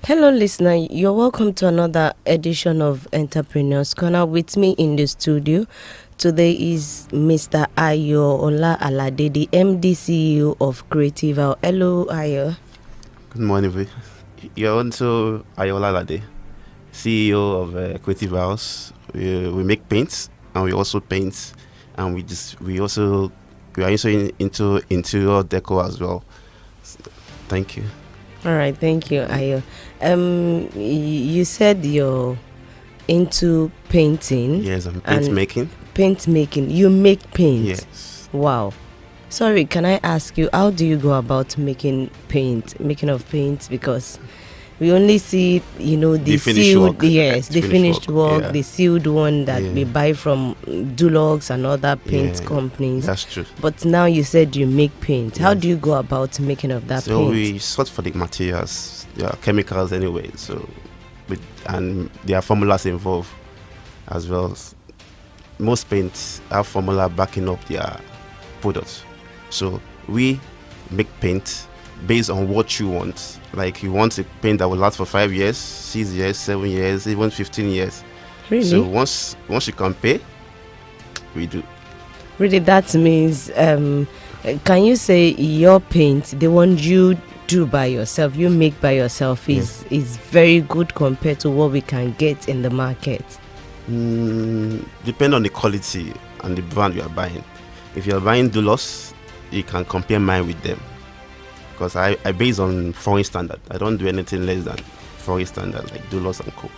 Hello, listener. You're welcome to another edition of Entrepreneurs Corner. With me in the studio today is Mr. Ayoola Alade, the MD CEO of Krative House. Hello, Ayo. Good morning, Vi. You're also Ayoola Alade, CEO of Krative House. We make paints and we also paint, and we are also into interior decor as well. Thank you. All right, thank you, Ayo. You said you're into painting. Yes, I'm paint making. Paint making. You make paint. Yes. Wow. Sorry, can I ask you, how do you go about making of paint? Because we only see, the sealed, yes, the finished work, yeah. the sealed one that Yeah. we buy from Dulux and other paint Yeah, companies. That's true. But now you said you make paint. How Yes. do you go about making of that So paint? we sort for the materials, chemicals anyway. And there are formulas involved as well. Most paints have formula backing up their products. So we make paint based on what you want. Like you want a paint that will last for 5 years, 6 years, 7 years, even 15 years. Really? So once you can pay, we do. Really, that means, can you say your paint, the one you do by yourself, you make by yourself, is very good compared to what we can get in the market? Depend on the quality and the brand you are buying. If you are buying Dulux, you can compare mine with them, because I base on foreign standard. I don't do anything less than foreign standard like Dulux and Co.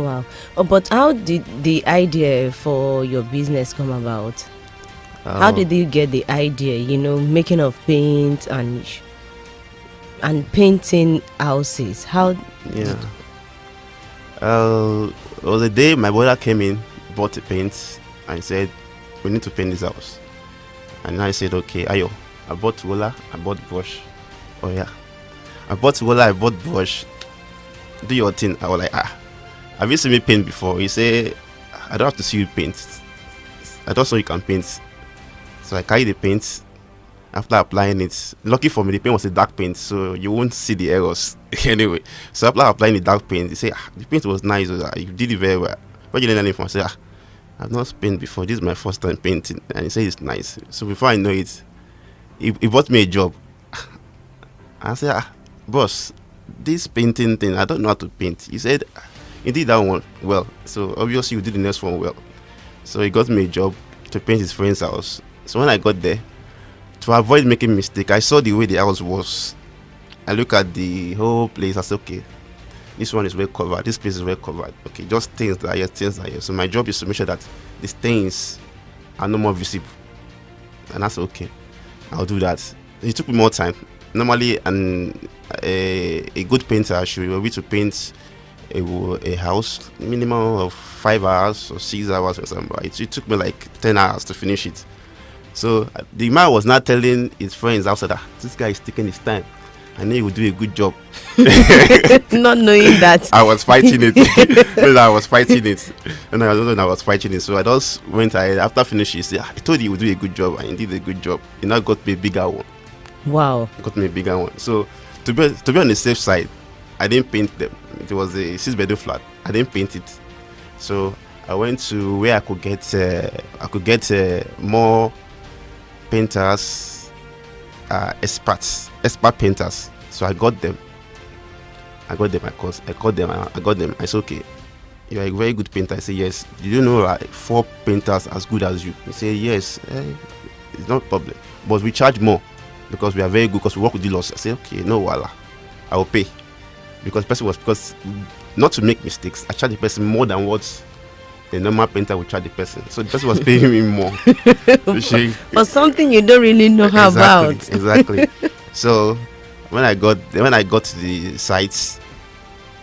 Wow. But how did the idea for your business come about? How did you get the idea, making of paint and painting houses? How? Yeah. It was a day my brother came in, bought a paint, and said, "We need to paint this house." And I said, "Okay, Ayo, I bought roller, I bought brush." "Oh yeah, I bought roller, I bought brush. Do your thing." I was like, "Have you seen me paint before?" He said, "I don't have to see you paint. I just saw you can paint." So I carried the paint. After applying it, lucky for me, the paint was a dark paint, so you won't see the errors anyway. So after applying the dark paint, he said, "The paint was nice. You did it very well. Where did you learn anything from?" I said, "I've not painted before. This is my first time painting." And he said, "It's nice." So before I know it, he bought me a job. I said, "Boss, this painting thing, I don't know how to paint." He said, "You did that one well, so obviously you did the next one well." So he got me a job to paint his friend's house. So when I got there, to avoid making mistake, I saw the way the house was. I look at the whole place. I said, "Okay, this one is well covered. This place is well covered. Okay, just things that are here, things that are here." So my job is to make sure that the stains are no more visible. And I said, "Okay, I'll do that." It took me more time. Normally, a good painter should be able to paint a house minimum of 5 hours or 6 hours or something. It took me like 10 hours to finish it. So the man was not telling his friends outside that this guy is taking his time. I know he will do a good job. Not knowing that. I was fighting it. I was fighting it. And I don't know, I was fighting it. So I just went ahead. After finishing, he said, "I told you he would do a good job." And he did a good job. He now got me a bigger one. Wow. Got me a bigger one. So to be on the safe side, I didn't paint them. It was a 6-bedroom flat. I didn't paint it. So I went to where I could get more painters, expert painters. So I got them. I got them. I said, "Okay, you're a very good painter." I said, "Yes." "Do you know 4 painters as good as you?" He said, "Yes." It's not a problem, but we charge more because we are very good, because we work with dealers. I said, "Okay, no wala, I will pay." Because not to make mistakes, I charge the person more than what the normal painter would charge the person. So the person was paying me more. For something you don't really know how about. Exactly. So when I got to the sites,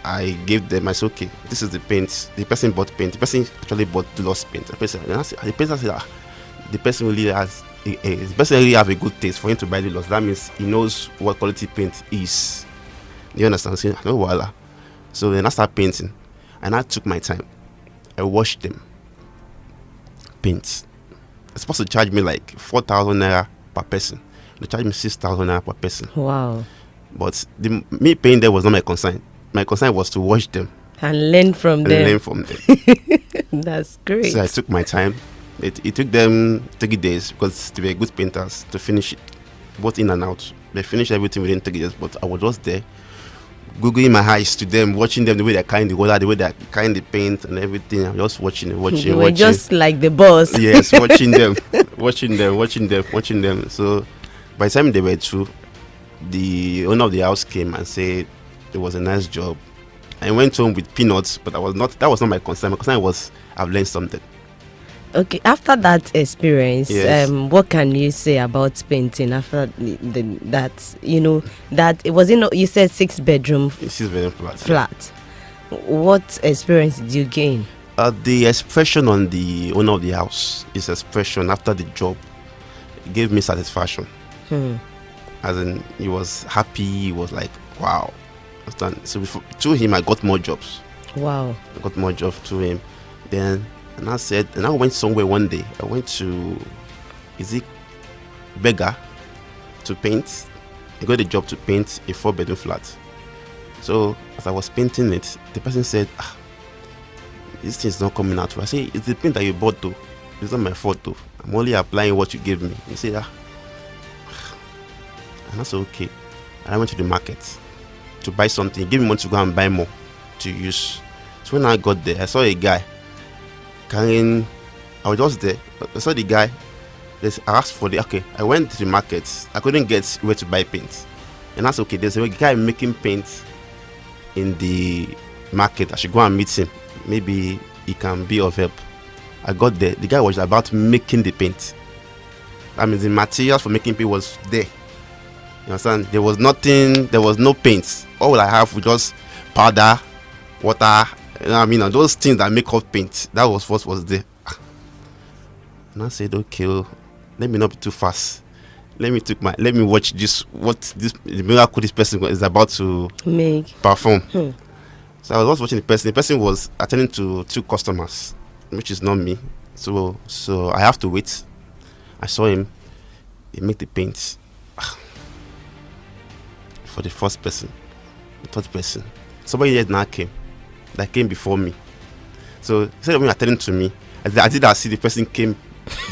I gave them. I said, "Okay, this is the paint." The person bought paint. The person actually bought Dulux paint. The person said, the person really has a good taste for him to buy Dulux. That means he knows what quality paint is. You understand? So, no voila. So then I started painting, and I took my time. I washed them. Paint. They're supposed to charge me like 4,000 naira per person. They charge me 6,000 naira per person. Wow. But me paying them was not my concern. My concern was to watch them and learn from and them. learn from them. That's great. So I took my time. It took them 3 days because they were good painters to finish it, both in and out. They finished everything within 3 days, but I was just there, googling my eyes to them, watching them, the way they're carrying the water, the way they're carrying the paint and everything. I'm just watching. You were just like the boss. Yes, watching them, watching them. So by the time they were through, the owner of the house came and said it was a nice job. I went home with peanuts, but that was not my concern. My concern was I've learned something. Okay, after that experience, Yes. what can you say about painting after that? You know, that it was you said 6-bedroom This is very flat. flat. What experience did you gain? The expression on the owner of the house, his expression after the job, gave me satisfaction. As in, he was happy. He was like, "Wow." So through him, I got more jobs. Wow. I got more jobs through him. Then, and I went somewhere one day. I went to, is it Beggar, to paint. I got a job to paint a 4-bedroom flat. So as I was painting it, the person said, "This thing's not coming out." I say, "It's the paint that you bought though. It's not my fault though. I'm only applying what you gave me." He said, and I said, "Okay." And I went to the market to buy something. He gave me money to go and buy more to use. So when I got there, I saw a guy carrying. I was just there. I saw the guy. I asked for I went to the market. I couldn't get where to buy paint. And I said, "Okay, there's a guy making paint in the market. I should go and meet him. Maybe he can be of help." I got there. The guy was about making the paint. That means the materials for making paint was there. You understand? There was nothing. There was no paint. All I have was just powder, water. You know what I mean? And those things that make up paint. That was what was there. And I said, "Okay, let me not be too fast. Let me watch the miracle this person is about to perform." So I was just watching the person. The person was attending to 2 customers, which is not me. So I have to wait. I saw him. He make the paint. For the first person, the third person, somebody else now came. That came before me. So instead of me attending to me, I did see the person came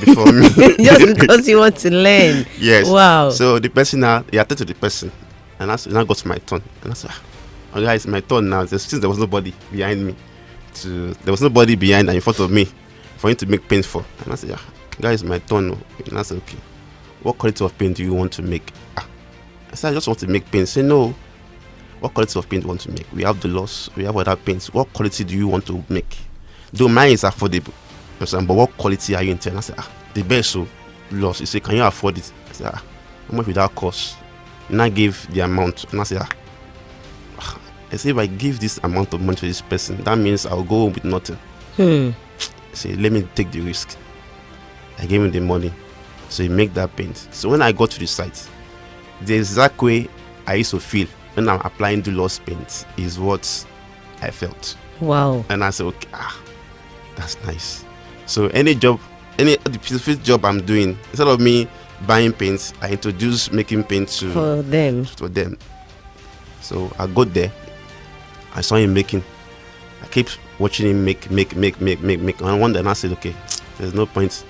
before me. Just because you want to learn. Yes. Wow. So the person now, he attended to the person, and now got to my turn. And I said, "Okay, it's my turn now." Since there was nobody behind me, there was nobody behind and in front of me for him to make paint for. And I said, "Guys, my turn." And I said, "Okay, what quality of paint do you want to make?" I said, "I just want to make paint." Say, "No. What quality of paint do you want to make? We have the loss. We have other paints. What quality do you want to make? Though mine is affordable, but what quality are you into?" And I said, "The best, so loss." He said, "Can you afford it?" I said, "How much would that cost?" And I gave the amount. And I said, I said, "If I give this amount of money to this person, that means I'll go home with nothing." I said, "Let me take the risk." I gave him the money. So he make that paint. So when I got to the site, the exact way I used to feel when I'm applying the loss paint is what I felt. Wow. And I said, "Okay, that's nice." So the specific job I'm doing, instead of me buying paints, I introduce making paint for them. So I got there. I saw him making. I kept watching him make. And one day I said, "Okay, there's no point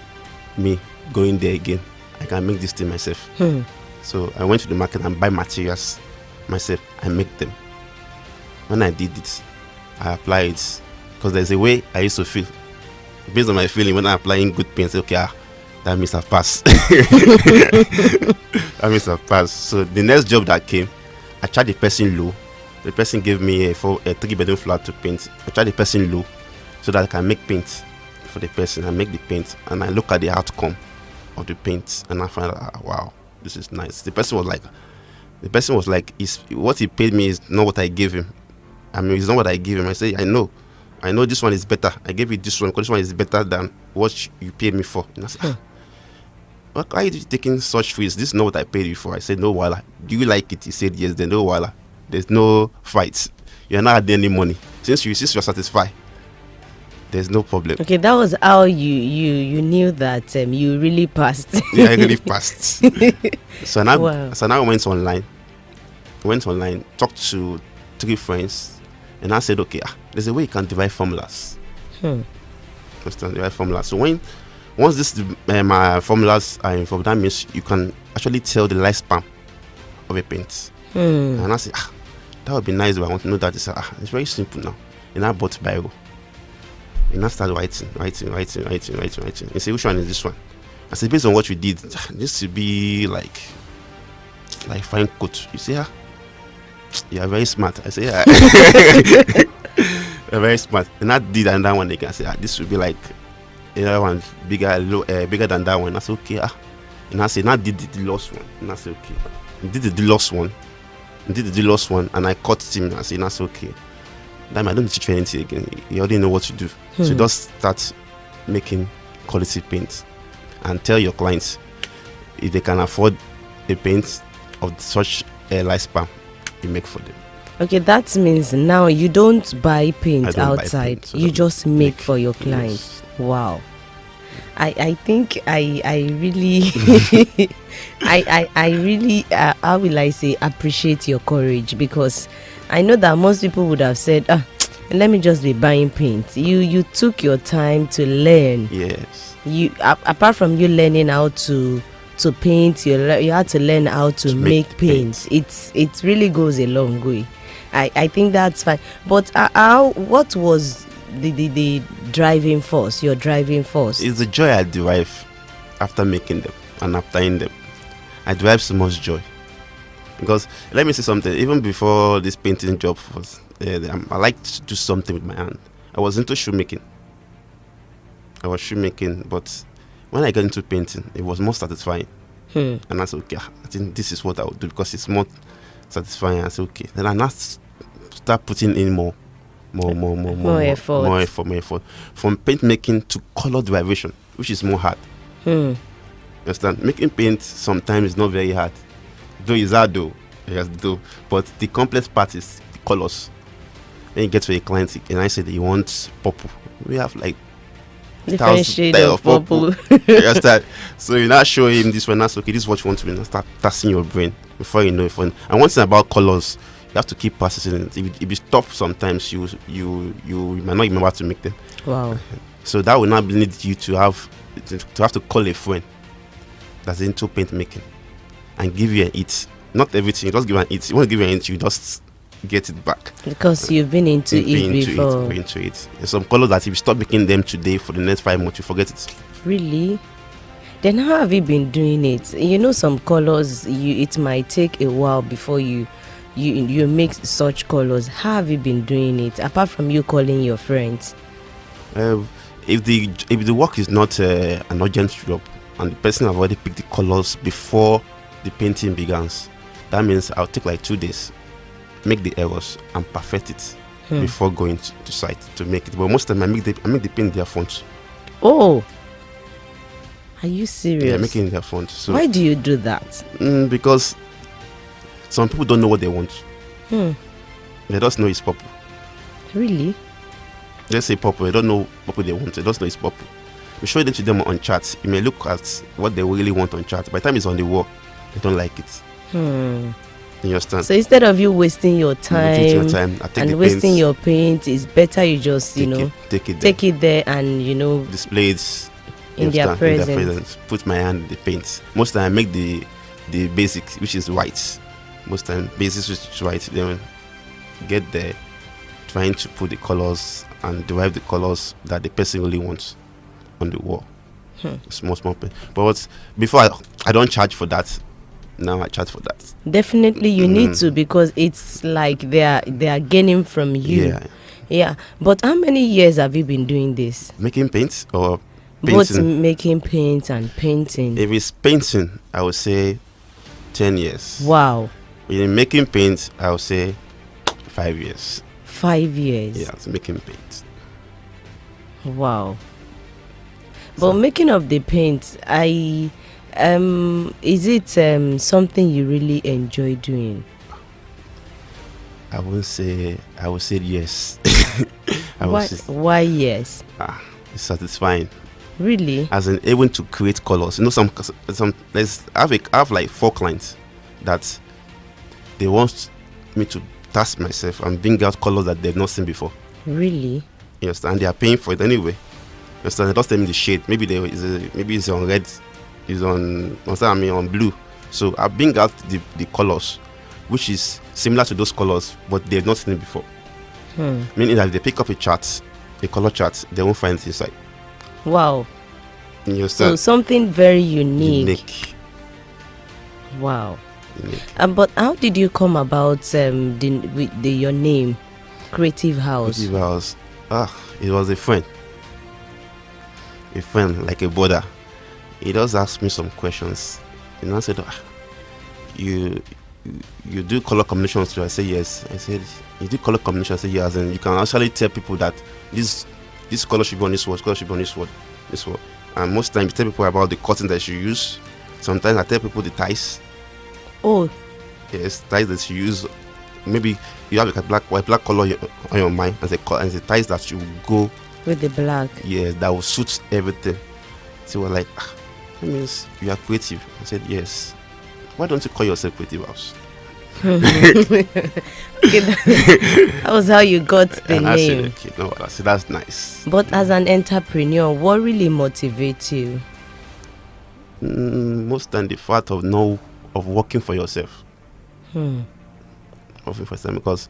me going there again. I can make this thing myself." So I went to the market and buy materials myself. I make them. When I did it, I apply it because there's a way I used to feel. Based on my feeling, when I'm applying good paint, okay, that means I've passed. That means I've passed. So the next job that came, I charged the person low. The person gave me a 3-bedroom flat to paint. I charged the person low so that I can make paint for the person. I make the paint and I look at the outcome of the paint and I find out, wow, this is nice. The person was like, what he paid me is not what I gave him. I mean, it's not what I gave him. I say, I know this one is better. I gave you this one because this one is better than what you paid me for. And I said, why are you taking such fees? This is not what I paid you for. I said, "No, wala. Do you like it?" He said, "Yes." Then no, wala. There's no fights. You're not adding any money. Since you're satisfied, there's no problem. Okay, that was how you knew that you really passed. Yeah, I really passed. So now I went online. went online, talked to 3 friends, and I said, okay, there's a way you can divide formulas. Understand? Divide formulas. So once this my formulas are involved, that means you can actually tell the lifespan of a paint. And I said, that would be nice, but I want to know that. It's very simple now. And I bought Biro. And I started writing. And say, which one is this one? I said, based on what we did, this should be like fine coat. You say, you are very smart. I say, yeah. You're very smart. And I did another one again. I said, this should be like another one bigger than that one. I said, okay. And I said, now did the deluxe one. And I said, okay. And did the deluxe one. And I caught him. I said, that's okay. Damn, I don't teach you anything again. You already know what to do. So just start making quality paint and tell your clients if they can afford a paint of such a lifespan, you make for them. Okay, that means now you don't buy paint outside. Buy paint, so you just make for your clients. Yes. Wow. I think I really I really how will I say appreciate your courage, because I know that most people would have said, let me just be buying paint. You took your time to learn. Yes. You apart from you learning how to paint, you had to learn how to make paint. It really goes a long way. I think that's fine. But what was the driving force? Your driving force? It's the joy I derive after making them and applying them. I derive so much joy. Because let me say something. Even before this painting job was, I liked to do something with my hand. I was into shoemaking. But when I got into painting, it was more satisfying. And I said, okay, I think this is what I would do because it's more satisfying. I said, okay. Then I now start putting in more effort. From paint making to color derivation, which is more hard. Understand? Making paint sometimes is not very hard. Though it's hard though. Yes, though. But the complex part is the colors. Then you get to a client and I said that you want purple. We have like different shade of purple. So you now show him this one. That's okay. This is what you want to be. Now start tasking your brain before you know it. And one thing about colors, you have to keep processing it. If you stop, sometimes you might not remember how to make them. Wow. So that will not need you to have to call a friend that's into paint making and give you an it. Not everything. You just give an it. You want to give you an it, you just get it back. Because you've been into it before. There's some colors that if you stop making them today for the next 5 months, you forget it. Really? Then how have you been doing it? You know, some colors, it might take a while before you make such colors. How have you been doing it? Apart from you calling your friends. If the work is not an urgent job and the person have already picked the colors before the painting begins, that means I'll take like 2 days, make the errors and perfect it before going to site to make it. But most of the time I make the paint in their font. Oh, are you serious? Yeah, making their font. So why do you do that? Because some people don't know what they want. They just know it's purple. Really? Let's say purple. They don't know purple they want. They just know it's purple. We show them to them on charts. You may look at what they really want on charts. By the time it's on the wall, they don't like it. You understand? So instead of you wasting your time and wasting your paint, it's better you just take it there and display it in their presence. Put my hand in the paint. Most of the time I make the basic, which is white. Most of the time basic which is white. Then get there, trying to put the colors and derive the colors that the person really wants on the wall. Small paint. But before I don't charge for that. Now I charge for that. Definitely you need to, because it's like they are gaining from you. Yeah. But how many years have you been doing this? Making paint or painting? Both making paint and painting. If it's painting, I would say 10 years. Wow. In making paint, I would say 5 years. 5 years? Yeah, it's making paint. Wow. But making of the paint, is it something you really enjoy doing? I would say yes. Why yes? It's satisfying. Really? As in able to create colors. Some I have like 4 clients that they want me to task myself and bring out colors that they've not seen before. Really? You understand? They are paying for it anyway. You understand? They just tell me the shade. Maybe maybe it's on red, it's on on blue. So I bring out the colors, which is similar to those colors, but they've not seen it before. Meaning that if they pick up a color chart, they won't find it inside. Wow. You understand? So something very unique. Wow. Unique. But how did you come about your name, Krative House? Krative House. It was a friend, like a brother. He just asked me some questions. And I said, you do color combinations too? I said yes. I said, you do color combinations? I said yes. And you can actually tell people that this color should be on this word, color should be on this word. And most times you tell people about the cotton that you use. Sometimes I tell people the ties. Oh. Yes, ties that you use. Maybe you have like a black color on your mind as the ties that you go with the black. Yes, that will suit everything. So we're like, that means you are creative. I said yes. Why don't you call yourself Krative House? Okay, that was how you got the and name. I said, okay, no, I said that's nice. But as an entrepreneur, what really motivates you? Most than the fact of working for yourself. Working for yourself, because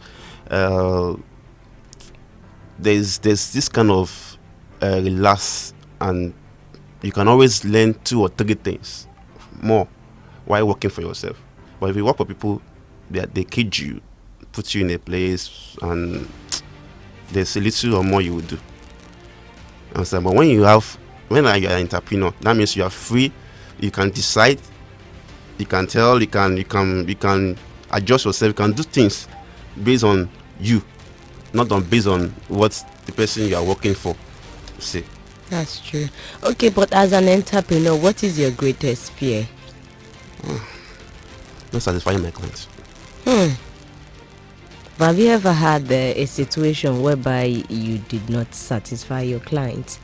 there's this kind of relax, and you can always learn 2 or 3 things more while working for yourself. But if you work for people, they kid you, put you in a place, and there's a little or more you will do. Understand? But when you are an entrepreneur, that means you are free. You can decide. You can tell. You can adjust yourself. You can do things based on you, not based on what the person you are working for say. That's true. Okay, but as an entrepreneur, what is your greatest fear? Not satisfying my clients. But have you ever had a situation whereby you did not satisfy your client?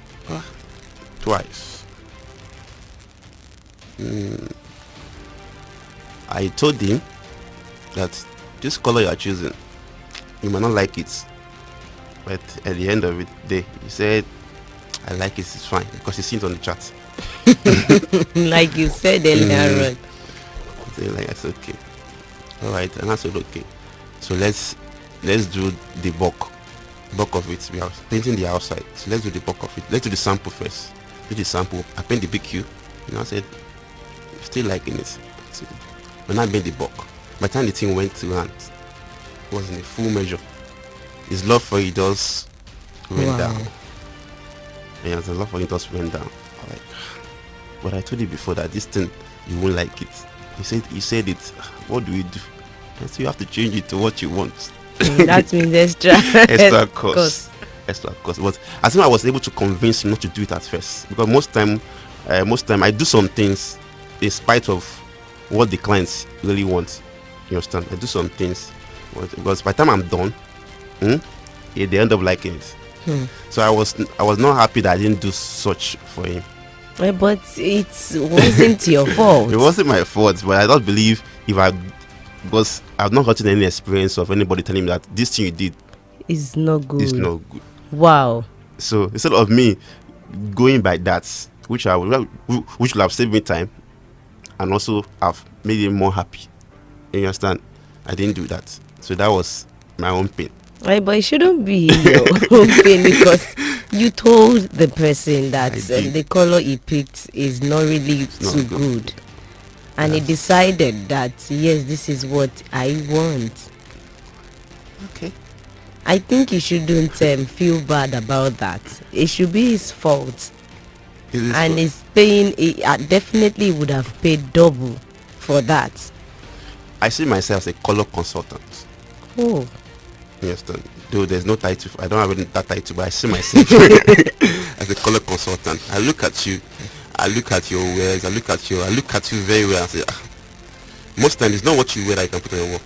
Twice. I told him that this color you are choosing, you might not like it, but at the end of the day, he said, I like it, it's fine, because he seen it on the chart. Like you said earlier on. I said, okay, all right, and I said, okay, so let's do the bulk of it. We are painting the outside, so let's do the bulk of it. Let's do the sample first. Do the sample. I paint the BQ, and I said, still liking it. So when I made the bulk, by the time the thing went to hand, it was in a full measure. His love for it just went down. And his love for it just went down. Like, but I told you before that this thing, you won't like it. He said it. What do we do? I said, you have to change it to what you want. That means extra cost. Extra cost. But I think I was able to convince him not to do it at first, because most time I do some things in spite of what the clients really want. You understand? I do some things because by the time I'm done, they end up liking it. So I was not happy that I didn't do such for him. But it wasn't your fault. It wasn't my fault, but I don't believe because I've not gotten any experience of anybody telling me that this thing you did is not good. It's not good. Wow. So instead of me going by that, which will have saved me time and also have made him more happy. You understand? I didn't do that. So that was my own pain. Right, but it shouldn't be your own pain, because you told the person that the color he picked is not really too good. And he decided that, yes, this is what I want. Okay. I think he shouldn't feel bad about that. It should be his fault. And he's paying, he definitely would have paid double for that. I see myself as a color consultant. Oh. You understand? Though there's no title, I don't have that title, but I see myself as a color consultant. I look at you, I look at your wares, I look at you very well and say, most times it's not what you wear that you can put on your wall.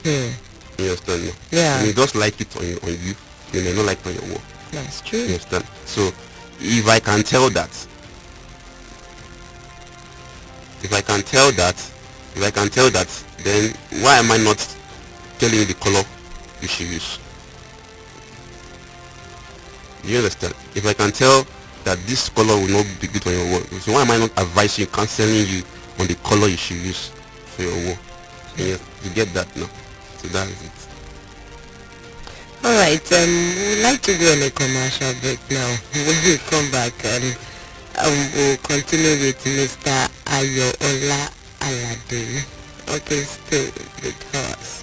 You understand? No? Yeah. You just like it on you, you may not like it on your wall. That's true. You understand? So if I can tell that, If I can tell that, then why am I not telling you the color you should use? Do you understand? If I can tell that this color will not be good for your wall, so why am I not advising you, counseling you on the color you should use for your wall? Yeah, you get that now. So that is it. All right. We'd like to go on a commercial break now. When we come back, we'll continue with Mr. Ayoola Alade. Okay, stay with us.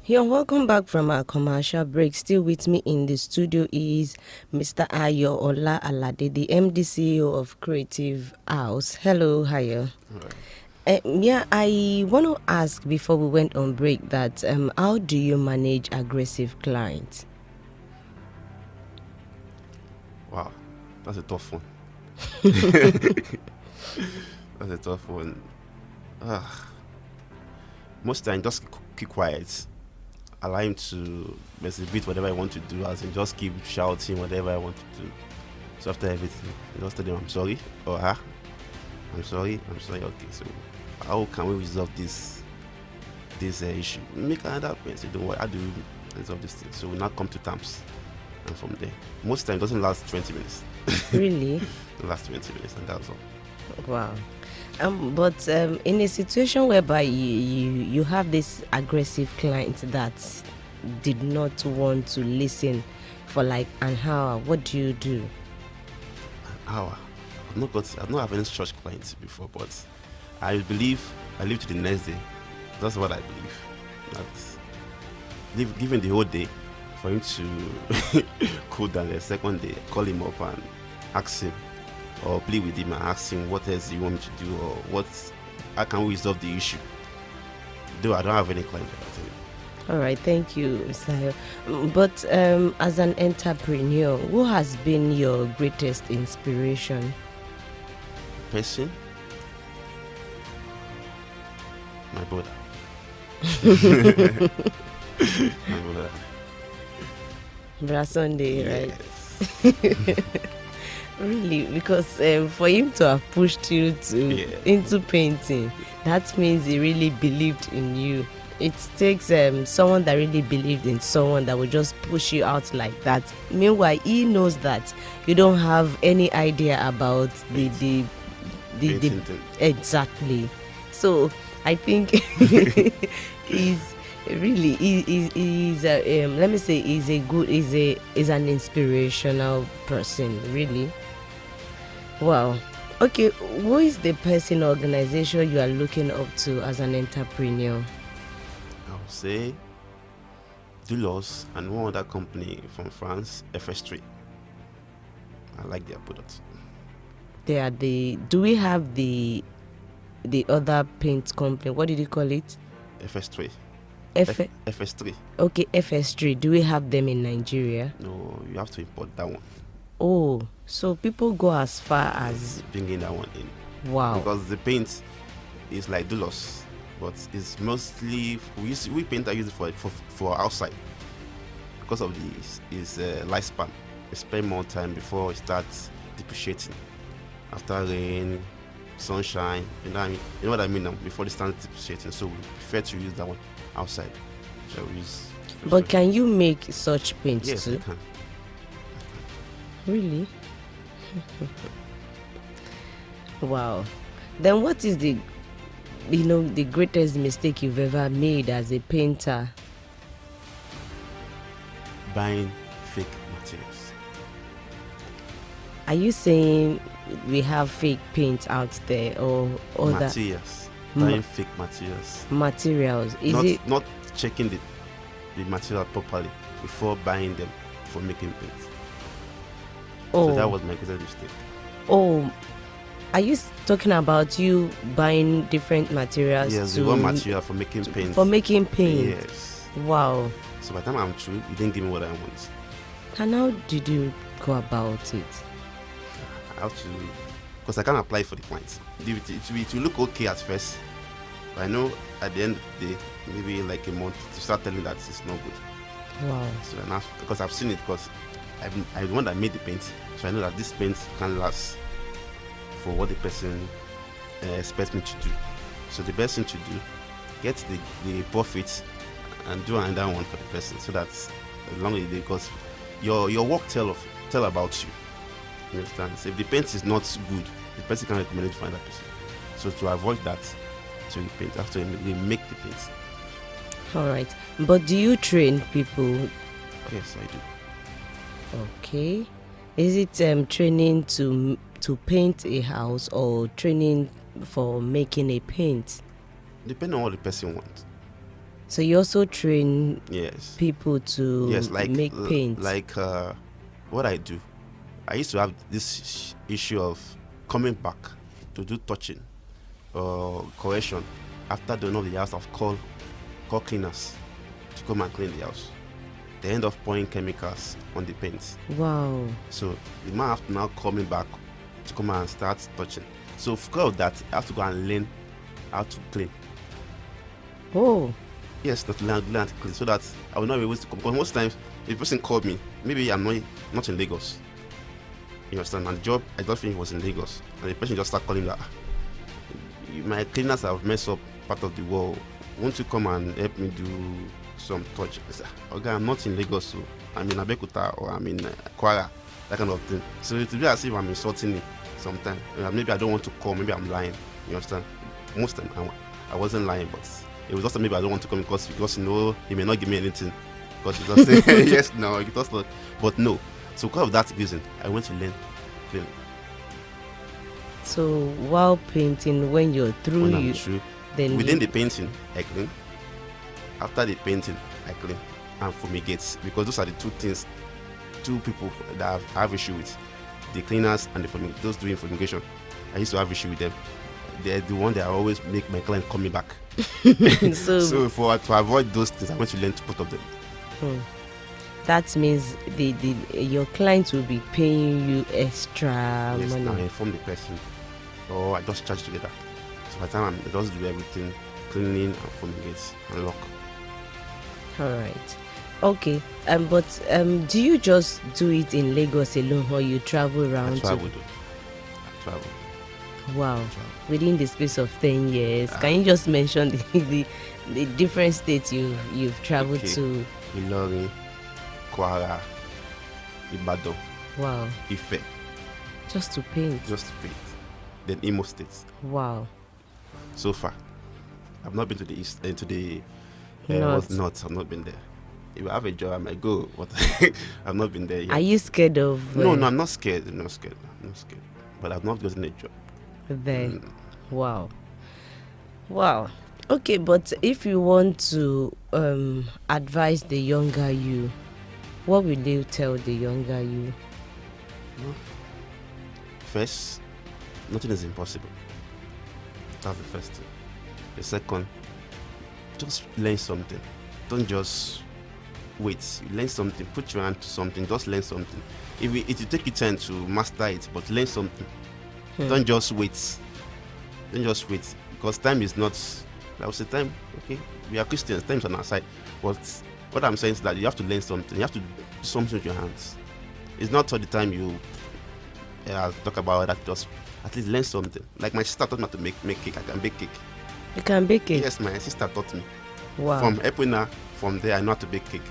You're welcome back from our commercial break. Still with me in the studio is Mr. Ayoola Alade, the MD CEO of Krative House. Hello, Ayo. Yeah, I want to ask before we went on break that how do you manage aggressive clients? Wow, that's a tough one. That's a tough one. Most time, just keep quiet. Allow him to exhibit whatever I want to do, as in just keep shouting whatever I want to do. So after everything, I just tell them I'm sorry, or I'm sorry. Okay, so how can we resolve this issue? Make another plan. Say, don't worry, how do we resolve this thing? So we now come to terms, and from there, most time it doesn't last 20 minutes. Really? It lasts 20 minutes, and that's all. Wow. But in a situation whereby you have this aggressive client that did not want to listen for like an hour, what do you do? An hour? I've not had any such clients before, but I live to the next day. That's what I believe. That given the whole day for him to cool down, the second day, call him up and ask him, or plead with him and ask him what else you want me to do, or how can we resolve the issue. Though I don't have any client, I tell you. All right, thank you, Mr. But as an entrepreneur, who has been your greatest inspiration? Person? My brother. My brother. Bra Sunday, Yes. right? Really, because for him to have pushed you into painting, that means he really believed in you. It takes someone that really believed in someone that will just push you out like that. Meanwhile, he knows that you don't have any idea about the exactly. So I think he's let me say he's an inspirational person, really. Wow. Okay, who is the person or organization you are looking up to as an entrepreneur? say Dulos and one other company from France, FS3. I like their products. They are the. Do we have the other paint company? What did you call it? FS3. F. FS3. Okay, FS3. Do we have them in Nigeria? No, you have to import that one. Oh, so people go as far as bringing that one in. wow. Because the paint is like Dulos, but it's mostly we paint are used for outside because of its lifespan. We spend more time before it starts depreciating. After rain, sunshine, you know what I mean now. Before it starts depreciating, so we prefer to use that one outside. So we use. But can you make such paints yes, too? I can. Really? Wow. Then what is the greatest mistake you've ever made as a painter? Buying fake materials. Are you saying we have fake paint out there or other materials? Buying fake materials? Is not checking the material properly before buying them for making paint? So that was my greatest mistake. Oh, are you talking about you buying different materials? Yes, the one material for making paint. For making paint. Yes. Wow. So by the time I'm through, you didn't give me what I want. And how did you go about it? I have to, because I can't apply for the points. It will look okay at first, but I know at the end of the day, maybe like a month, to start telling that it's not good. Wow. So because I've seen it, because I'm the one that made the paint, so I know that this paint can last for what the person expects me to do. So the best thing to do, get the profits and do another one for the person, so that as long as because your work tell about you. You understand? So if the paint is not good, the person can recommend it for another person. So to avoid that, so the paint after they make the paint. All right, but do you train people? Yes, I do. Okay. Is it training to paint a house or training for making a paint? Depending on what the person wants. So you also train people to make paint? Like what I do. I used to have this issue of coming back to do touching or correction after doing all the house. I've called cleaners to come and clean the house. They end up pouring chemicals on the paint. Wow. So the man have to now coming back to come and start touching. So because of that, I have to go and learn how to clean. Oh. Yes, not learn to clean, so that I will not be able to come. Because most times, if the person called me, maybe I'm not in Lagos. You understand? And the job I just finished was in Lagos, and the person just start calling that my cleaners have messed up part of the wall. Won't you come and help me do some touch? I said, okay, I'm not in Lagos, so I'm in Abeokuta or I'm in Kwara, that kind of thing. So it will be as if I'm insulting him sometimes. Maybe I don't want to call, maybe I'm lying. You understand? Most of the time I wasn't lying, but it was also maybe I don't want to come because he may not give me anything. Because he just say yes, no, he just not. But no. So because of that reason, I went to learn cleaning. So while painting, when you're through, then within the painting, I clean. After the painting, I clean and fumigate, because those are the two people that I have issue with: the cleaners and those doing fumigation. I used to have issue with them. They're the one that always make my client coming back. So to avoid those things, I went to learn to put up them. That means your clients will be paying you extra money. I inform the person, or I just charge together. So by the time I just do everything, cleaning and fumigate and lock. All right. Okay. But do you just do it in Lagos alone, or you travel around? I travel. Wow. Within the space of 10 years, can you just mention the different states you've traveled to? Ilorin, Kwara, Ibadan. Wow. Ife. Just to paint. Then Imo State. Wow. So far, I've not been to the east, to the north. I've not been there. If I have a job, I might go, but I've not been there yet. Are you scared of? No, I'm not scared. I'm not scared. But I've not gotten a job. There. Wow. Okay, but if you want to advise the younger you, what will you tell the younger you? No. First, nothing is impossible. That's the first thing. The second, just learn something. Don't just wait. Learn something. Put your hand to something. Just learn something. If you take your time to master it, but learn something. Don't just wait. Don't just wait. Because time is not, I would say time, okay, we are Christians, time is on our side. But what I'm saying is that you have to learn something. You have to do something with your hands. It's not all the time you talk about that, just at least learn something. Like my sister taught me to make cake. I can bake cake. You can bake cake? Yes, my sister taught me. Wow. From Epona, from there I know how to bake cake.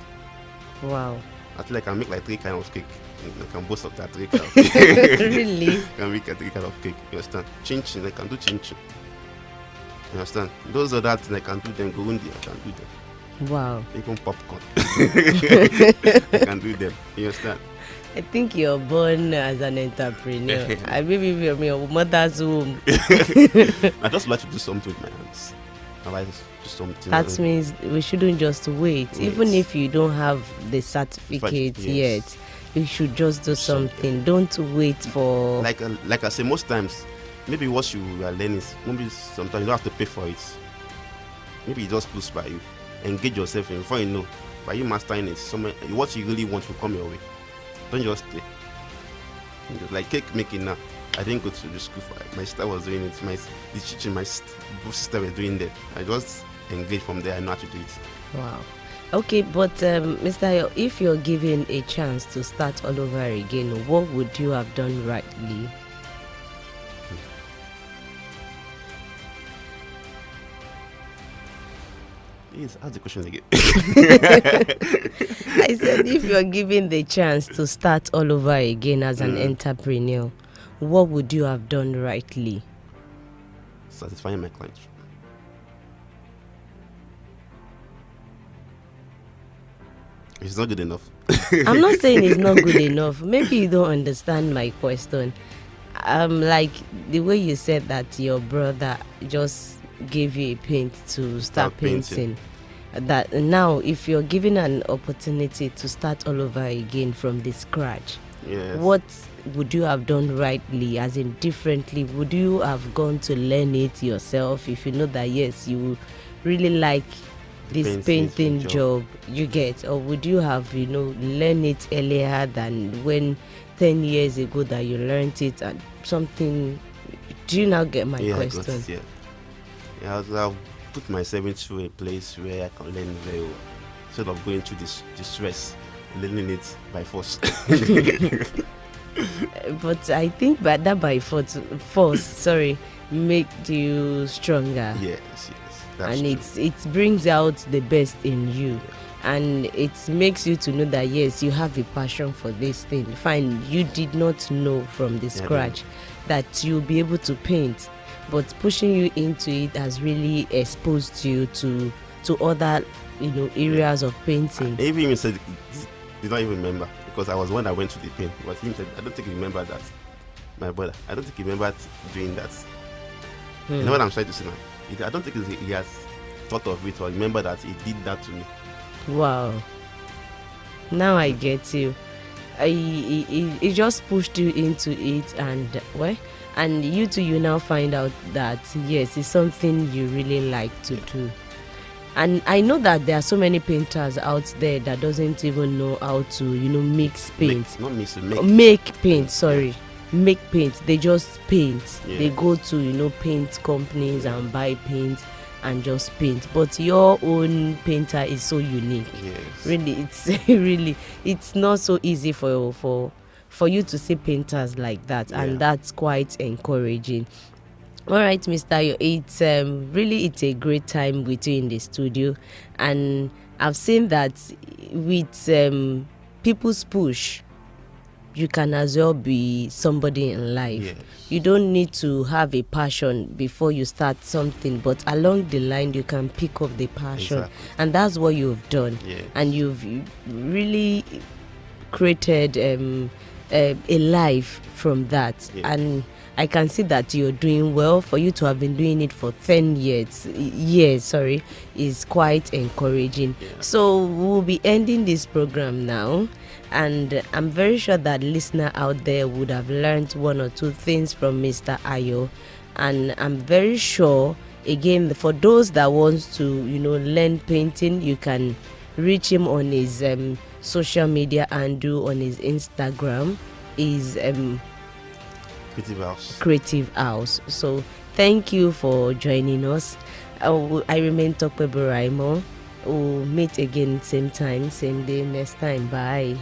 Wow. I think I can make like 3 kinds of cake. I can boast of that 3 kinds of cake. Really? I can make 3 kinds of cake. You understand? Chin chin, I can do chin chin. You understand? Those are that I can do them. Gurundi, I can do them. Wow. Even popcorn. I can do them. You understand? I think you're born as an entrepreneur. I maybe from your mother's womb. I just like to do something with my hands. I like to do something. That means we shouldn't just wait. Even if you don't have the certificate yet, you should just do something. Don't wait for. Like I say, most times, maybe what you are learning is maybe sometimes you don't have to pay for it. Maybe it just close by you. Engage yourself in before you know. By you mastering it, what you really want will come your way. Don't just stay. Like cake making now. I didn't go to the school for it. My sister was doing it. The teaching my sister was doing that. I just engaged from there. I know how to do it. Wow. Okay, but Mr. Ayoola, if you're given a chance to start all over again, what would you have done rightly? Please ask the question again. I said, if you're given the chance to start all over again as an entrepreneur, what would you have done rightly? Satisfying my clients. It's not good enough. I'm not saying it's not good enough. Maybe you don't understand my question. Like the way you said that your brother just gave you a paint to start painting. That now, if you're given an opportunity to start all over again from the scratch, what would you have done rightly, as in differently? Would you have gone to learn it yourself if you know that yes, you really like this painting job you get, or would you have learn it earlier than when 10 years ago that you learned it and something? Do you now get my question? I've put myself into a place where I can learn very well instead of going through this stress, learning it by force. But I think by force make you stronger. Yes, and it brings out the best in you, and it makes you to know that yes, you have a passion for this thing. Fine, you did not know from the scratch that you'll be able to paint, but pushing you into it has really exposed you to other areas of painting. I even said, did not even remember, because I was one that went to the paint, but he said, I don't think he remembered that. My brother, I don't think he remembered doing that. You know what I'm trying to say now? I don't think he has thought of it or remember that he did that to me. Wow. Now I get you. He just pushed you into it, and you too, you now find out that yes, it's something you really like to do. And I know that there are so many painters out there that doesn't even know how to mix paint. Make paint, sorry. Make paint. They just paint. They go to paint companies and buy paint and just paint. But your own painter is so unique. Yes. Really, it's not so easy for you to see painters like that, and that's quite encouraging. All right, Mr. Ayoola, it's a great time with you in the studio, and I've seen that with people's push, you can as well be somebody in life. Yes. You don't need to have a passion before you start something, but along the line you can pick up the passion. Exactly. And that's what you've done. Yes. And you've really created a life from that. Yes. And I can see that you're doing well. For you to have been doing it for 10 years, is quite encouraging. Yeah. So we'll be ending this program now, and I'm very sure that listener out there would have learned one or two things from Mr. Ayo, and I'm very sure, again, for those that wants to learn painting, you can reach him on his social media and do on his Instagram is Krative House. Krative House. So thank you for joining us. I remain Tokwe Buraimo. We'll meet again same time, same day next time. Bye.